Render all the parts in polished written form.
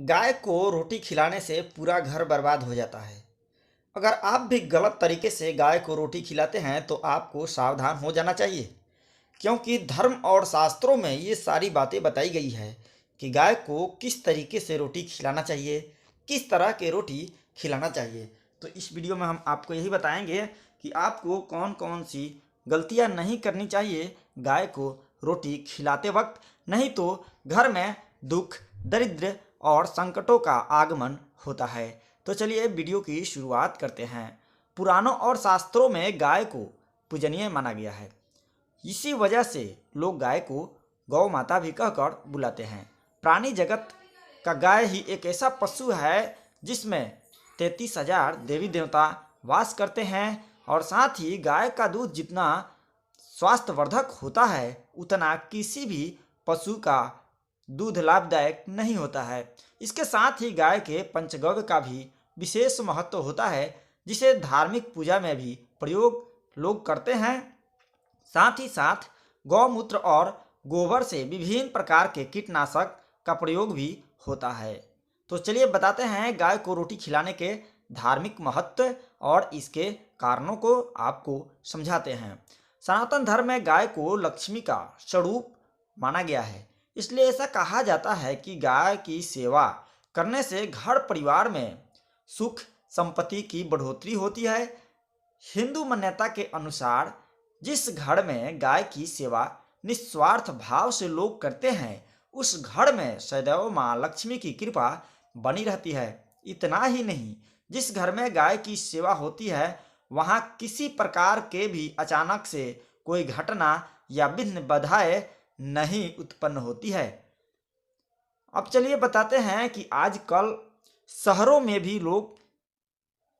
गाय को रोटी खिलाने से पूरा घर बर्बाद हो जाता है। अगर आप भी गलत तरीके से गाय को रोटी खिलाते हैं तो आपको सावधान हो जाना चाहिए, क्योंकि धर्म और शास्त्रों में ये सारी बातें बताई गई है कि गाय को किस तरीके से रोटी खिलाना चाहिए, किस तरह के रोटी खिलाना चाहिए। तो इस वीडियो में हम आपको यही बताएंगे कि आपको कौन कौन सी गलतियां नहीं करनी चाहिए गाय को रोटी खिलाते वक्त, नहीं तो घर में दुख, दरिद्र और संकटों का आगमन होता है। तो चलिए वीडियो की शुरुआत करते हैं। पुराणों और शास्त्रों में गाय को पूजनीय माना गया है। इसी वजह से लोग गाय को गौ माता भी कहकर बुलाते हैं। प्राणी जगत का गाय ही एक ऐसा पशु है जिसमें 33,000 देवी देवता वास करते हैं, और साथ ही गाय का दूध जितना स्वास्थ्यवर्धक होता है उतना किसी भी पशु का दूध लाभदायक नहीं होता है। इसके साथ ही गाय के पंचगव्य का भी विशेष महत्व होता है, जिसे धार्मिक पूजा में भी प्रयोग लोग करते हैं। साथ ही साथ गौमूत्र और गोबर से विभिन्न प्रकार के कीटनाशक का प्रयोग भी होता है। तो चलिए बताते हैं गाय को रोटी खिलाने के धार्मिक महत्व और इसके कारणों को आपको समझाते हैं। सनातन धर्म में गाय को लक्ष्मी का स्वरूप माना गया है, इसलिए ऐसा कहा जाता है कि गाय की सेवा करने से घर परिवार में सुख संपत्ति की बढ़ोतरी होती है। हिंदू मान्यता के अनुसार जिस घर में गाय की सेवा निस्वार्थ भाव से लोग करते हैं, उस घर में सदैव मां लक्ष्मी की कृपा बनी रहती है। इतना ही नहीं, जिस घर में गाय की सेवा होती है वहां किसी प्रकार के भी अचानक से कोई घटना या विघ्न बाधाएं नहीं उत्पन्न होती है। अब चलिए बताते हैं कि आजकल शहरों में भी लोग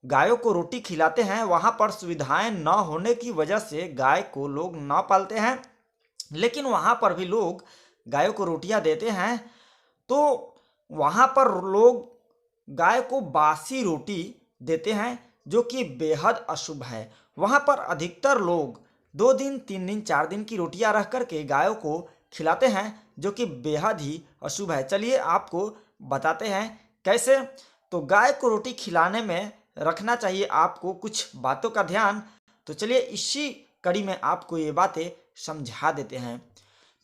गायों को रोटी खिलाते हैं। वहां पर सुविधाएं न होने की वजह से गाय को लोग न पालते हैं, लेकिन वहां पर भी लोग गायों को रोटियां देते हैं। तो वहां पर लोग गाय को बासी रोटी देते हैं, जो कि बेहद अशुभ है। वहां पर अधिकतर लोग 2 दिन, 3 दिन, 4 दिन की रोटियां रख करके गायों को खिलाते हैं, जो कि बेहद ही अशुभ है। चलिए आपको बताते हैं कैसे। तो गाय को रोटी खिलाने में रखना चाहिए आपको कुछ बातों का ध्यान। तो चलिए इसी कड़ी में आपको ये बातें समझा देते हैं।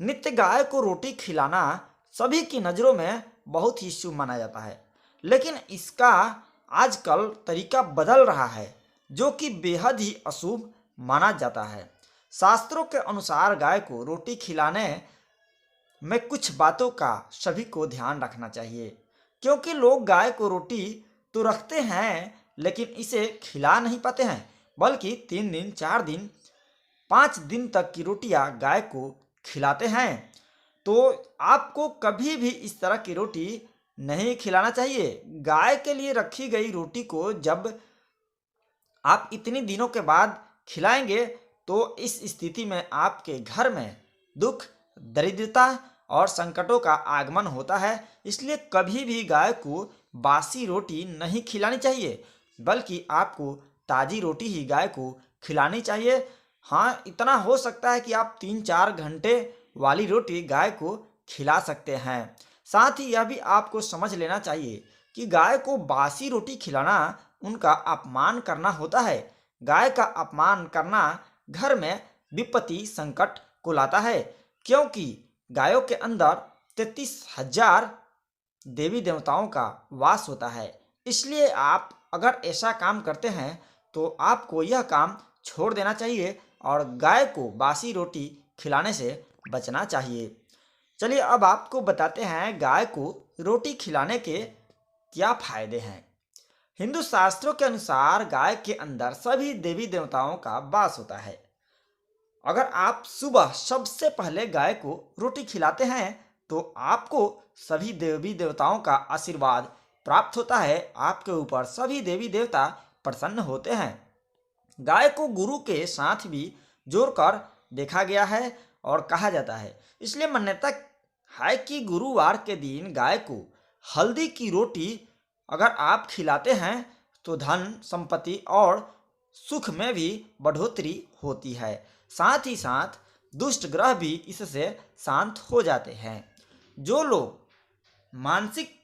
नित्य गाय को रोटी खिलाना सभी की नज़रों में बहुत ही शुभ माना जाता है, लेकिन इसका आजकल तरीका बदल रहा है, जो कि बेहद ही अशुभ माना जाता है। शास्त्रों के अनुसार गाय को रोटी खिलाने में कुछ बातों का सभी को ध्यान रखना चाहिए, क्योंकि लोग गाय को रोटी तो रखते हैं लेकिन इसे खिला नहीं पाते हैं, बल्कि 3 दिन, 4 दिन, 5 दिन तक की रोटियां गाय को खिलाते हैं। तो आपको कभी भी इस तरह की रोटी नहीं खिलाना चाहिए। गाय के लिए रखी गई रोटी को जब आप इतने दिनों के बाद खिलाएंगे तो इस स्थिति में आपके घर में दुख, दरिद्रता और संकटों का आगमन होता है। इसलिए कभी भी गाय को बासी रोटी नहीं खिलानी चाहिए, बल्कि आपको ताजी रोटी ही गाय को खिलानी चाहिए। हाँ, इतना हो सकता है कि आप 3-4 घंटे वाली रोटी गाय को खिला सकते हैं। साथ ही यह भी आपको समझ लेना चाहिए कि गाय को बासी रोटी खिलाना उनका अपमान करना होता है। गाय का अपमान करना घर में विपत्ति, संकट को लाता है, क्योंकि गायों के अंदर 33,000 देवी देवताओं का वास होता है। इसलिए आप अगर ऐसा काम करते हैं तो आपको यह काम छोड़ देना चाहिए और गाय को बासी रोटी खिलाने से बचना चाहिए। चलिए अब आपको बताते हैं गाय को रोटी खिलाने के क्या फायदे हैं। हिंदू शास्त्रों के अनुसार गाय के अंदर सभी देवी देवताओं का वास होता है। अगर आप सुबह सबसे पहले गाय को रोटी खिलाते हैं तो आपको सभी देवी देवताओं का आशीर्वाद प्राप्त होता है। आपके ऊपर सभी देवी देवता प्रसन्न होते हैं। गाय को गुरु के साथ भी जोड़कर देखा गया है और कहा जाता है। इसलिए मान्यता है कि गुरुवार के दिन गाय को हल्दी की रोटी अगर आप खिलाते हैं तो धन, संपत्ति और सुख में भी बढ़ोतरी होती है। साथ ही साथ दुष्ट ग्रह भी इससे शांत हो जाते हैं। जो लोग मानसिक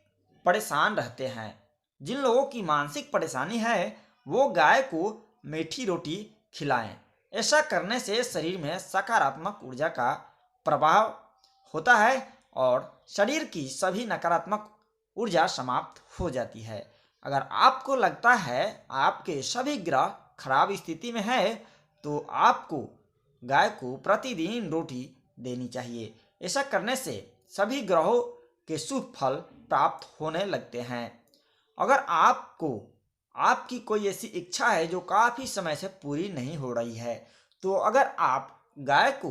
परेशान रहते हैं। जिन लोगों की मानसिक परेशानी है वो गाय को मीठी रोटी खिलाएं। ऐसा करने से शरीर में सकारात्मक ऊर्जा का प्रभाव होता है और शरीर की सभी नकारात्मक ऊर्जा समाप्त हो जाती है। अगर आपको लगता है आपके सभी ग्रह खराब स्थिति में है तो आपको गाय को प्रतिदिन रोटी देनी चाहिए। ऐसा करने से सभी ग्रहों के शुभ फल प्राप्त होने लगते हैं। अगर आपको आपकी कोई ऐसी इच्छा है जो काफ़ी समय से पूरी नहीं हो रही है, तो अगर आप गाय को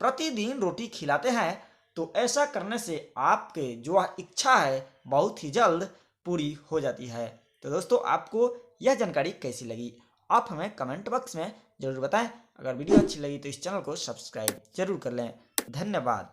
प्रतिदिन रोटी खिलाते हैं तो ऐसा करने से आपके जो वह इच्छा है बहुत ही जल्द पूरी हो जाती है। तो दोस्तों, आपको यह जानकारी कैसी लगी आप हमें कमेंट बॉक्स में ज़रूर बताएं। अगर वीडियो अच्छी लगी तो इस चैनल को सब्सक्राइब जरूर कर लें। धन्यवाद।